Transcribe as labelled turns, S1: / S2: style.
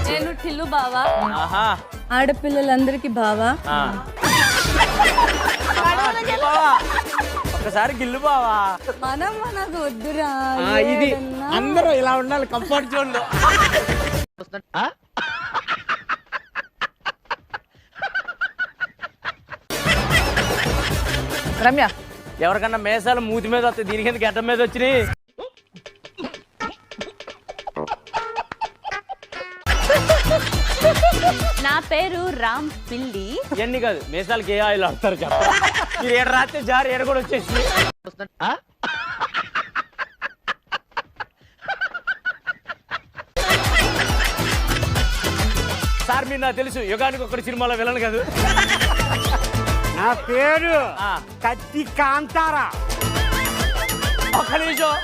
S1: నేను టిల్లు బావా, ఆడపిల్లలందరికి బావా.
S2: ఒకసారి గిల్లు బావా.
S1: మనం మనకు వద్దురా,
S2: ఇది అందరూ ఇలా ఉండాలి కంఫర్ట్ జోన్ లో.
S3: రమ్య,
S2: ఎవరికన్నా మేసాలు మూతి మీద వస్తాయి, దీనికి గడ్డం మీద వచ్చినాయి.
S1: నా పేరు రామ్ పిల్లి.
S2: ఇవన్నీ కాదు, మేసాలకి ఏ ఆయిల్ ఆడతారు చెప్పండి. మీరు ఏడు రాత్రి జారి ఏడు కూడా వచ్చేసి. సార్ మీరు నాకు తెలుసు, యుగానికి ఒకటి సినిమాలో వెళ్ళను కాదు.
S4: నా పేరు కత్తి కాంతారా.
S2: ఒక్క నిమిషం.